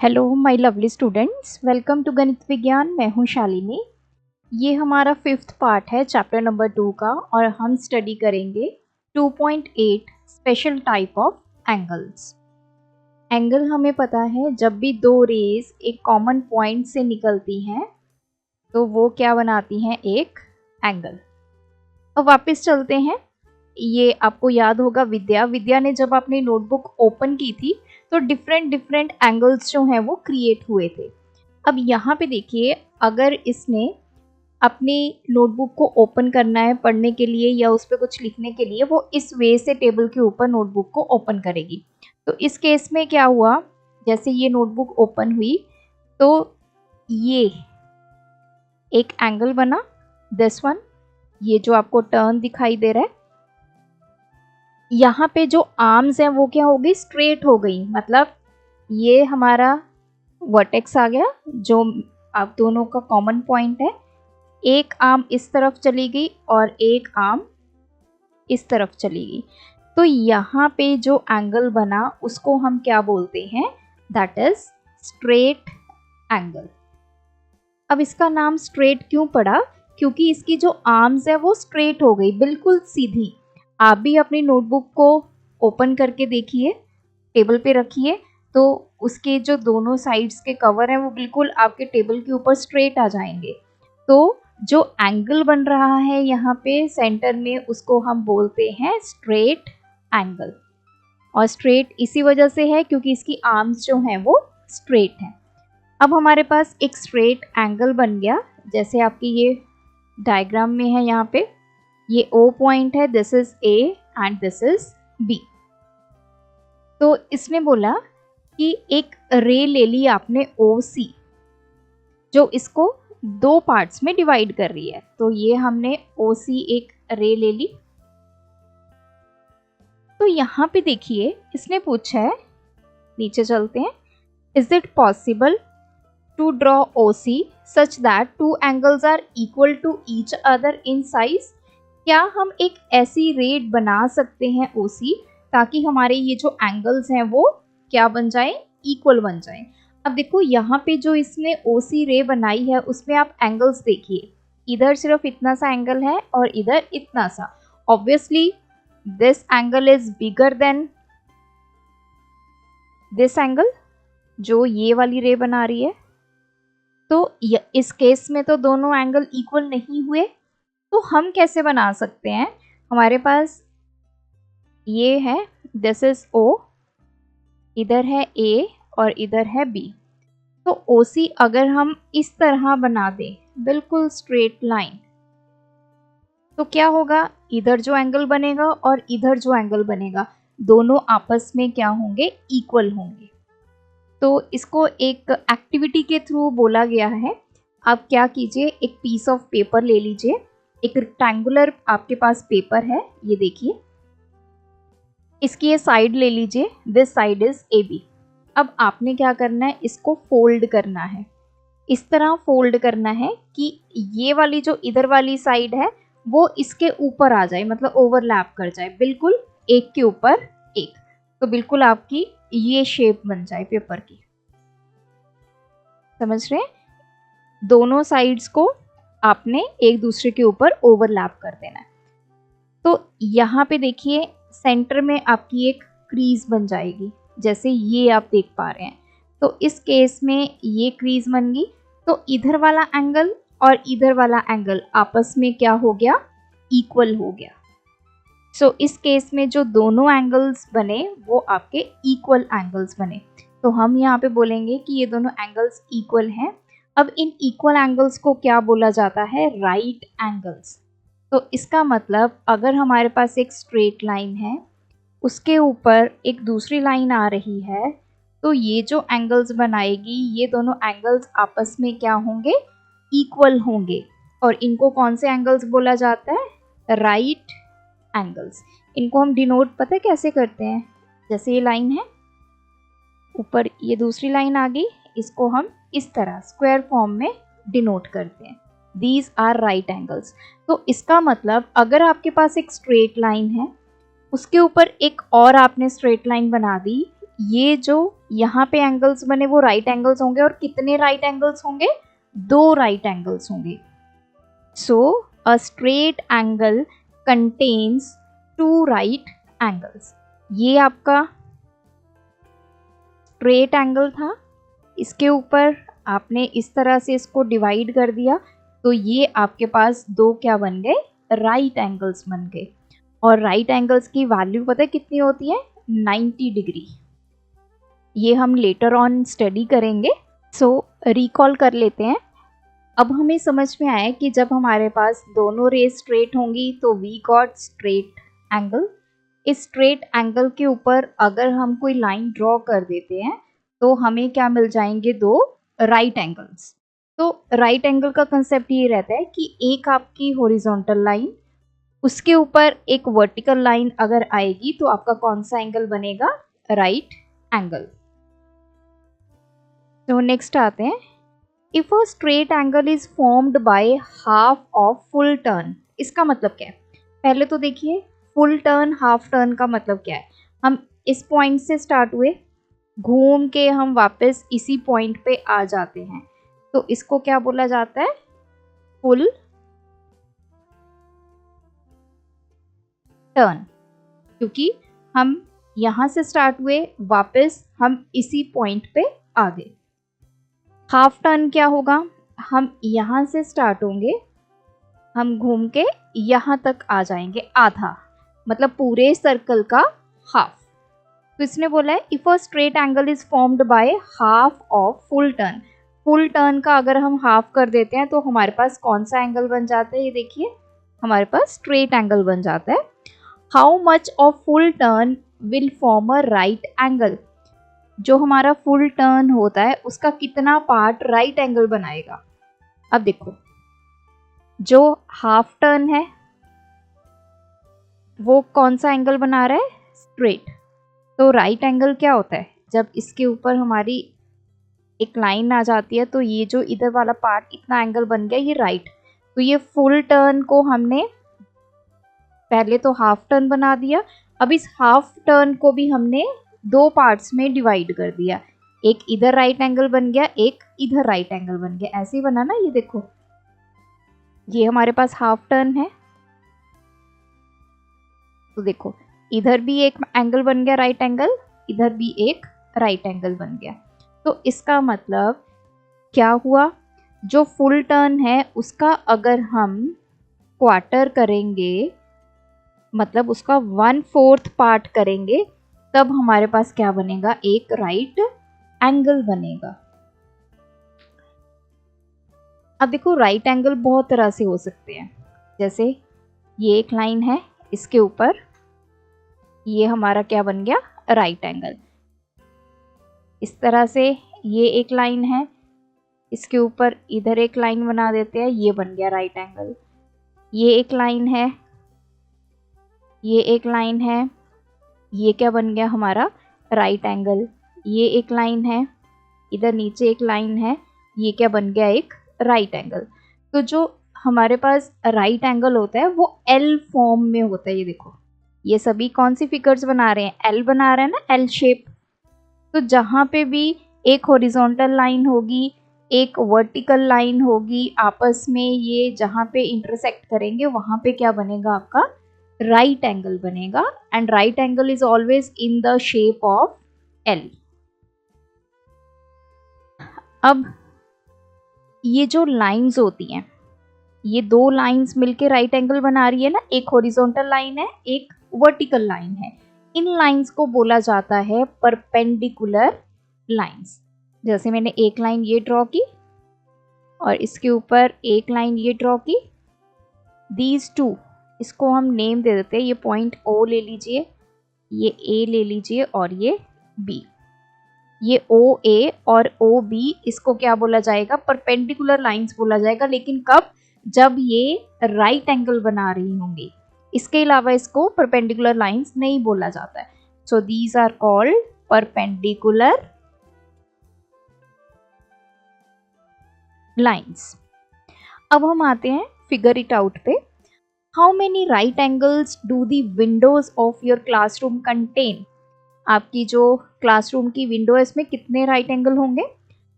Hello my lovely students, welcome to Ganit Vigyan. मैं हूं शालिनी। ये हमारा 5th पार्ट है चैप्टर नंबर 2 का और हम स्टडी करेंगे 2.8 special type of angles. Angle हमें पता है, जब भी दो रेज एक कॉमन पॉइंट से निकलती हैं तो वो क्या बनाती हैं, एक एंगल। अब वापस चलते हैं। ये आपको याद होगा, विद्या ने जब अपनी नोटबुक ओपन की थी तो डिफरेंट एंगल्स जो हैं वो क्रिएट हुए थे। अब यहाँ पे देखिए, अगर इसने अपनी नोटबुक को ओपन करना है पढ़ने के लिए या उस पर कुछ लिखने के लिए, वो इस वे से टेबल के ऊपर नोटबुक को ओपन करेगी। तो इस केस में क्या हुआ, जैसे ये नोटबुक ओपन हुई तो ये एक एंगल बना, दिस वन, ये जो आपको टर्न दिखाई दे रहा है। यहाँ पे जो आर्म्स हैं वो क्या हो गई, स्ट्रेट हो गई। मतलब ये हमारा वर्टेक्स आ गया जो आप दोनों का कॉमन पॉइंट है। एक आर्म इस तरफ चली गई और एक आर्म इस तरफ चली गई। तो यहाँ पे जो एंगल बना उसको हम क्या बोलते हैं, दैट इज स्ट्रेट एंगल। अब इसका नाम स्ट्रेट क्यों पड़ा, क्योंकि इसकी जो आर्म्स है वो स्ट्रेट हो गई, बिल्कुल सीधी। आप भी अपनी नोटबुक को ओपन करके देखिए, टेबल पे रखिए, तो उसके जो दोनों साइड्स के कवर हैं वो बिल्कुल आपके टेबल के ऊपर स्ट्रेट आ जाएंगे। तो जो एंगल बन रहा है यहाँ पे सेंटर में, उसको हम बोलते हैं स्ट्रेट एंगल। और स्ट्रेट इसी वजह से है क्योंकि इसकी आर्म्स जो हैं वो स्ट्रेट हैं। अब हमारे पास एक स्ट्रेट एंगल बन गया, जैसे आपकी ये डायग्राम में है। यहाँ पे ये O पॉइंट है, this is A and this is B। तो इसने बोला कि एक रे ले ली आपने OC, जो इसको दो पार्ट्स में डिवाइड कर रही है। तो ये हमने OC एक रे ले ली। तो यहाँ पे देखिए, इसने पूछा है, नीचे चलते हैं, is it possible to draw OC such that two angles are equal to each other in size? क्या हम एक ऐसी रेट बना सकते हैं OC ताकि हमारे ये जो एंगल्स हैं वो क्या बन जाए, इक्वल बन जाए। अब देखो यहाँ पे जो इसने OC रे बनाई है उसमें आप एंगल्स देखिए, इधर सिर्फ इतना सा एंगल है और इधर इतना सा। Obviously this angle is bigger than this angle जो ये वाली रे बना रही है। तो इस केस में तो दोनों एंगल इक्वल नहीं हुए, तो हम कैसे बना सकते हैं। हमारे पास ये है, दिस इज O, इधर है A और इधर है B। तो OC अगर हम इस तरह बना दें, बिल्कुल स्ट्रेट लाइन, तो क्या होगा, इधर जो एंगल बनेगा और इधर जो एंगल बनेगा, दोनों आपस में क्या होंगे, इक्वल होंगे। तो इसको एक एक्टिविटी के थ्रू बोला गया है। आप क्या कीजिए, एक पीस ऑफ पेपर ले लीजिए, एक रेक्टेंगुलर आपके पास पेपर है, ये देखिए, इसकी ये साइड ले लीजिए, दिस साइड इज AB। अब आपने क्या करना है, इसको फोल्ड करना है, इस तरह फोल्ड करना है कि ये वाली जो इधर वाली साइड है वो इसके ऊपर आ जाए, मतलब ओवरलैप कर जाए, बिल्कुल एक के ऊपर एक। तो बिल्कुल आपकी ये शेप बन जाए पेपर की। समझ रहे हैं, दोनों साइड्स को आपने एक दूसरे के ऊपर ओवरलैप कर देना है। तो यहाँ पे देखिए, सेंटर में आपकी एक क्रीज बन जाएगी, जैसे ये आप देख पा रहे हैं। तो इस केस में ये क्रीज बन गई, तो इधर वाला एंगल और इधर वाला एंगल आपस में क्या हो गया, इक्वल हो गया। सो इस केस में जो दोनों एंगल्स बने वो आपके इक्वल एंगल्स बने। तो हम यहाँ पे बोलेंगे कि ये दोनों एंगल्स इक्वल हैं। अब इन इक्वल एंगल्स को क्या बोला जाता है, राइट एंगल्स। तो इसका मतलब अगर हमारे पास एक स्ट्रेट लाइन है, उसके ऊपर एक दूसरी लाइन आ रही है, तो ये जो एंगल्स बनाएगी, ये दोनों एंगल्स आपस में क्या होंगे, इक्वल होंगे। और इनको कौन से एंगल्स बोला जाता है, राइट एंगल्स। इनको हम डिनोट पता है कैसे करते हैं, जैसे ये लाइन है, ऊपर ये दूसरी लाइन आ गई, इसको हम इस तरह स्क्वायर फॉर्म में डिनोट करते हैं, दीज आर राइट एंगल्स। तो इसका मतलब अगर आपके पास एक स्ट्रेट लाइन है, उसके ऊपर एक और आपने स्ट्रेट लाइन बना दी, ये जो यहाँ पे एंगल्स बने वो राइट एंगल्स होंगे, और कितने राइट एंगल्स होंगे? 2 राइट एंगल्स होंगे। So a straight angle contains 2 right angles. ये आपका स्ट्रेट एंगल था, इसके ऊपर आपने इस तरह से इसको डिवाइड कर दिया, तो ये आपके पास 2 क्या बन गए? राइट एंगल्स बन गए। और राइट एंगल्स की वैल्यू पता है कितनी होती है? 90 डिग्री। ये हम लेटर ऑन स्टडी करेंगे। सो रिकॉल कर लेते हैं। अब हमें समझ में आया कि जब हमारे पास दोनों रेज स्ट्रेट होंगी तो वी गॉट स्ट्रेट एंगल। इस स्ट्रेट एंगल के ऊपर अगर हम कोई लाइन ड्रॉ कर देते हैं तो हमें क्या मिल जाएंगे? 2 राइट एंगल्स। तो राइट एंगल का कंसेप्ट ये रहता है कि एक आपकी हॉरिजॉन्टल लाइन, उसके ऊपर एक वर्टिकल लाइन अगर आएगी तो आपका कौन सा एंगल बनेगा? Right angle. तो नेक्स्ट आते हैं, if a straight angle is formed by half of full turn. इसका मतलब क्या है? पहले तो देखिए फुल टर्न हाफ टर्न का मतलब क्या है। हम इस पॉइंट से स्टार्ट हुए, घूम के हम वापस इसी पॉइंट पे आ जाते हैं, तो इसको क्या बोला जाता है? Full turn. क्योंकि हम यहां से स्टार्ट हुए, वापस हम इसी पॉइंट पे आ गए। हाफ टर्न क्या होगा? हम यहां से स्टार्ट होंगे, हम घूम के यहां तक आ जाएंगे, आधा, मतलब पूरे सर्कल का हाफ। तो इसने बोला है if a straight angle is formed by half of full turn. Full turn का अगर हम हाफ कर देते हैं तो हमारे पास कौन सा एंगल बन जाता है? ये देखिए, हमारे पास स्ट्रेट एंगल बन जाता है। How much of full turn will form a right angle. जो हमारा फुल टर्न होता है उसका कितना पार्ट राइट एंगल बनाएगा? अब देखो, जो हाफ टर्न है वो कौन सा एंगल बना रहा है? स्ट्रेट। तो राइट एंगल क्या होता है? जब इसके ऊपर हमारी एक लाइन आ जाती है तो ये जो इधर वाला पार्ट इतना एंगल बन गया, ये राइट। तो ये फुल टर्न को हमने पहले तो हाफ टर्न बना दिया, अब इस हाफ टर्न को भी हमने 2 पार्ट्स में डिवाइड कर दिया। एक इधर राइट एंगल बन गया, एक इधर राइट एंगल बन गया। ऐसे ही बना ना, ये देखो, ये हमारे पास हाफ टर्न है। तो देखो, इधर भी एक एंगल बन गया राइट एंगल, इधर भी एक राइट एंगल बन गया। तो इसका मतलब क्या हुआ? जो फुल टर्न है उसका अगर हम क्वार्टर करेंगे, मतलब उसका 1/4 पार्ट करेंगे, तब हमारे पास क्या बनेगा? एक राइट एंगल बनेगा। अब देखो, राइट एंगल बहुत तरह से हो सकते हैं। जैसे ये एक लाइन है, इसके ऊपर ये हमारा क्या बन गया? Right angle. इस तरह से ये एक लाइन है, इसके ऊपर इधर एक लाइन बना देते हैं, ये बन गया राइट एंगल। ये एक लाइन है, ये एक लाइन है, ये क्या बन गया? हमारा राइट एंगल। ये एक लाइन है, इधर नीचे एक लाइन है, ये क्या बन गया? एक राइट एंगल। तो जो हमारे पास राइट एंगल होता है वो एल फॉर्म में होता है। ये देखो, ये सभी कौन सी फिगर्स बना रहे हैं? एल बना रहे हैं ना, एल शेप। तो जहाँ पे भी एक हॉरिजॉन्टल लाइन होगी, एक वर्टिकल लाइन होगी, आपस में ये जहाँ पे इंटरसेक्ट करेंगे वहाँ पे क्या बनेगा? आपका राइट एंगल बनेगा। And right angle is always in the shape of L. अब ये जो लाइंस होती हैं, ये 2 लाइंस मिलके राइट एंगल बना रही है ना, एक हॉरिजॉन्टल लाइन है, एक वर्टिकल लाइन है। इन लाइंस को बोला जाता है परपेंडिकुलर लाइंस। जैसे मैंने एक लाइन ये ड्रॉ की और इसके ऊपर एक लाइन ये ड्रॉ की, दीज टू, इसको हम नेम दे देते हैं। ये पॉइंट ओ ले लीजिए, ये ए ले लीजिए और ये बी। ये ओ ए और ओ बी, इसको क्या बोला जाएगा? परपेंडिकुलर लाइंस बोला जाएगा। लेकिन कब? जब ये राइट एंगल बना रही होंगी। इसके अलावा इसको परपेंडिकुलर लाइंस नहीं बोला जाता है। So these are called perpendicular lines. अब हम आते हैं फिगर इट आउट पे। How many right angles do the windows of your classroom contain? आपकी जो क्लासरूम की विंडो है इसमें कितने राइट एंगल होंगे?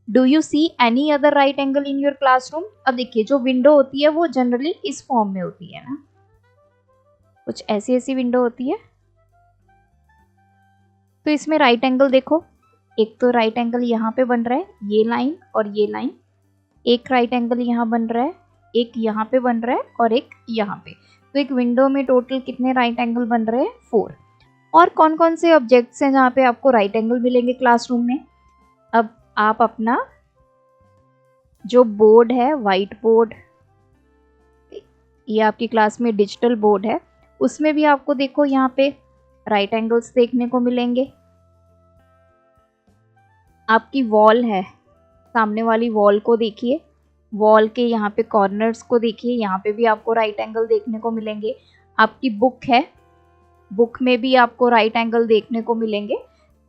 Do you see any other right angle in your classroom? अब देखिए जो विंडो होती है वो जनरली इस फॉर्म में होती है ना, कुछ ऐसी ऐसी विंडो होती है। तो इसमें राइट एंगल देखो, एक तो राइट एंगल यहाँ पे बन रहा है, ये लाइन और ये लाइन, एक राइट एंगल यहाँ बन रहा है, एक यहाँ पे बन रहा है और एक यहाँ पे। तो एक विंडो में टोटल कितने राइट एंगल बन रहे हैं? 4। और कौन कौन से ऑब्जेक्ट्स हैं जहाँ पे आपको राइट एंगल मिलेंगे क्लासरूम में? अब आप अपना जो बोर्ड है, वाइट बोर्ड, ये आपकी क्लास में डिजिटल बोर्ड है, उसमें भी आपको देखो यहाँ पे राइट एंगल्स देखने को मिलेंगे। आपकी वॉल है, सामने वाली वॉल को देखिए, वॉल के यहाँ पे कॉर्नर्स को देखिए, यहाँ पे भी आपको राइट एंगल देखने को मिलेंगे। आपकी बुक है, बुक में भी आपको राइट एंगल देखने को मिलेंगे।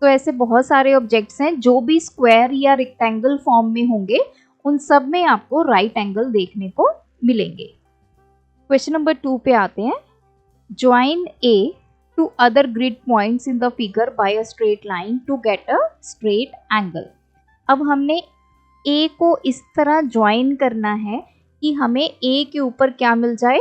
तो ऐसे बहुत सारे ऑब्जेक्ट्स हैं जो भी स्क्वायर या रेक्टेंगल फॉर्म में होंगे, उन सब में आपको राइट एंगल देखने को मिलेंगे। क्वेश्चन नंबर 2 पे आते हैं। Join A to other grid points in the figure by a straight line to get a straight angle. अब हमने ए को इस तरह ज्वाइन करना है कि हमें ए के ऊपर क्या मिल जाए?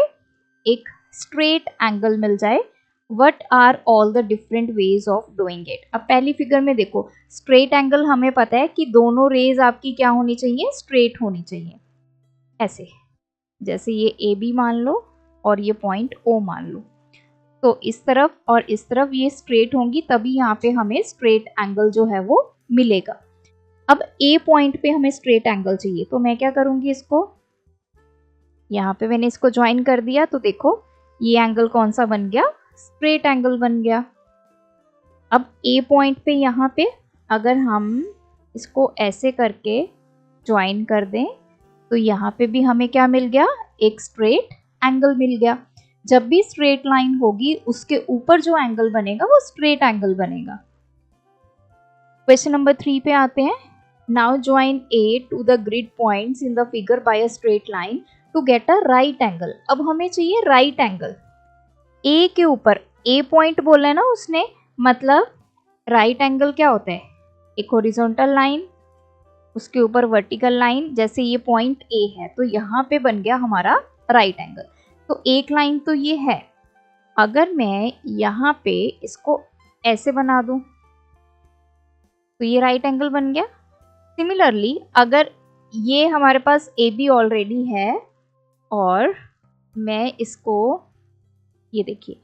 एक स्ट्रेट एंगल मिल जाए। What are all the different ways of doing it? अब पहली फिगर में देखो, स्ट्रेट एंगल हमें पता है कि दोनों रेज आपकी क्या होनी चाहिए? स्ट्रेट होनी चाहिए। ऐसे जैसे ये ए बी मान लो और ये पॉइंट ओ मान लो, तो इस तरफ और इस तरफ ये स्ट्रेट होंगी, तभी यहाँ पे हमें स्ट्रेट एंगल जो है वो मिलेगा। अब ए पॉइंट पे हमें स्ट्रेट एंगल चाहिए, तो मैं क्या करूँगी, इसको यहाँ पे मैंने इसको ज्वाइन कर दिया, तो देखो ये एंगल कौन सा बन गया? स्ट्रेट एंगल बन गया। अब ए पॉइंट पे यहाँ पे अगर हम इसको ऐसे करके ज्वाइन कर दें, तो यहाँ पे भी हमें क्या मिल गया? एक स्ट्रेट एंगल मिल गया। जब भी स्ट्रेट लाइन होगी उसके ऊपर जो एंगल बनेगा वो स्ट्रेट एंगल बनेगा। क्वेश्चन नंबर 3 पे आते हैं। Now join A to the grid points in the figure by a straight line to get a right angle. अब हमें चाहिए राइट एंगल। ए के ऊपर, ए पॉइंट बोला है ना उसने, मतलब राइट एंगल क्या होता है? एक हॉरिजॉन्टल लाइन, उसके ऊपर वर्टिकल लाइन। जैसे ये पॉइंट ए है तो यहाँ पे बन गया हमारा राइट एंगल। तो एक लाइन तो ये है, अगर मैं यहाँ पे इसको ऐसे बना दूं तो ये राइट एंगल बन गया। सिमिलरली अगर ये हमारे पास ए बी ऑलरेडी है और मैं इसको, ये देखिए,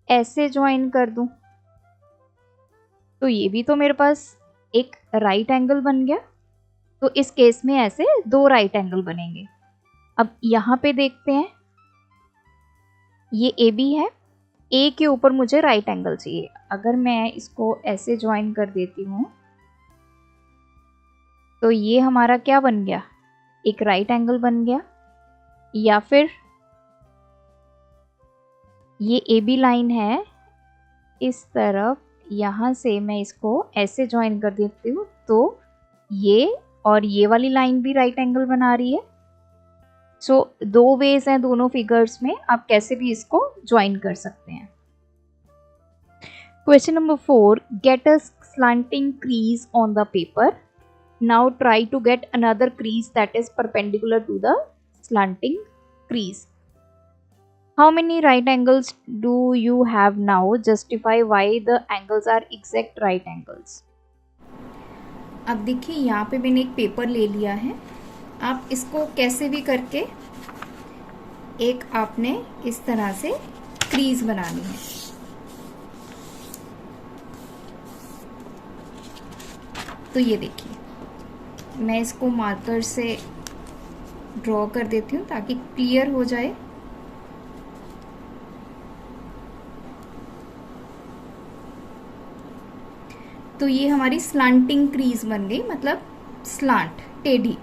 ऐसे ज्वाइन कर दूं, तो ये भी तो मेरे पास एक राइट एंगल बन गया। तो इस केस में ऐसे 2 राइट एंगल बनेंगे। अब यहाँ पे देखते हैं, ये ए बी है, ए के ऊपर मुझे राइट एंगल चाहिए। अगर मैं इसको ऐसे ज्वाइन कर देती हूँ तो ये हमारा क्या बन गया? एक राइट एंगल बन गया। या फिर ये ए बी लाइन है, इस तरफ यहाँ से मैं इसको ऐसे ज्वाइन कर देती हूँ, तो ये और ये वाली लाइन भी राइट एंगल बना रही है। सो 2 वेज हैं दोनों फिगर्स में, आप कैसे भी इसको ज्वाइन कर सकते हैं। Question number 4, get a slanting crease on the paper. Now try to get another crease that is perpendicular to the slanting crease. How many right angles do you have now? Justify why the angles are exact right angles. अब देखिए यहाँ पे मैंने एक paper ले लिया है, आप इसको कैसे भी करके एक आपने इस तरह से क्रीज बनानी है। तो ये देखिए मैं इसको मार्कर से ड्रॉ कर देती हूँ ताकि क्लियर हो जाए। तो ये हमारी स्लांटिंग क्रीज बन गई, मतलब स्लांट, टेढ़ी।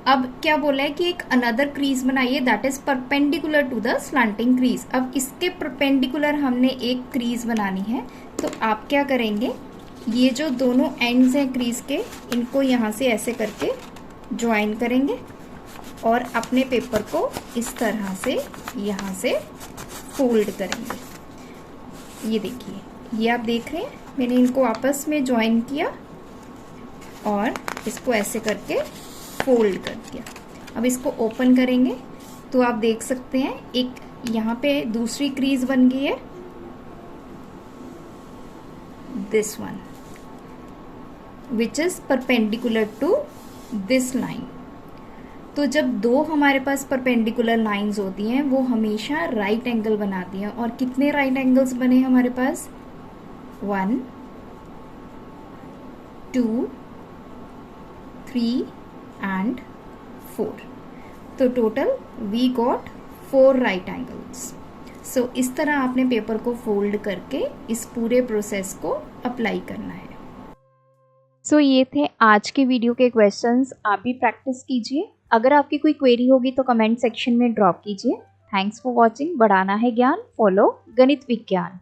अब क्या बोला है कि एक अनदर क्रीज बनाइए that is perpendicular to the slanting crease. अब इसके परपेंडिकुलर हमने एक क्रीज बनानी है, तो आप क्या करेंगे, ये जो दोनों एंड्स हैं क्रीज के, इनको यहाँ से ऐसे करके ज्वाइन करेंगे और अपने पेपर को इस तरह से यहाँ से फोल्ड करेंगे। ये देखिए ये आप देख रहे हैं, मैंने इनको आपस में ज्वाइन किया और इसको ऐसे करके फोल्ड कर दिया। अब इसको ओपन करेंगे तो आप देख सकते हैं एक यहाँ पे दूसरी क्रीज बन गई है, this one which is perpendicular to this line. तो जब दो हमारे पास परपेंडिकुलर लाइंस होती हैं वो हमेशा राइट एंगल बनाती हैं। और कितने राइट एंगल्स बने हमारे पास? 1 2 3 एंड 4। तो total we got 4 right angles. So इस तरह आपने पेपर को फोल्ड करके इस पूरे प्रोसेस को अप्लाई करना है। सो ये थे आज के वीडियो के क्वेश्चंस। आप भी प्रैक्टिस कीजिए। अगर आपकी कोई क्वेरी होगी तो कमेंट सेक्शन में ड्रॉप कीजिए। Thanks for watching. बढ़ाना है ज्ञान, फॉलो गणित विज्ञान।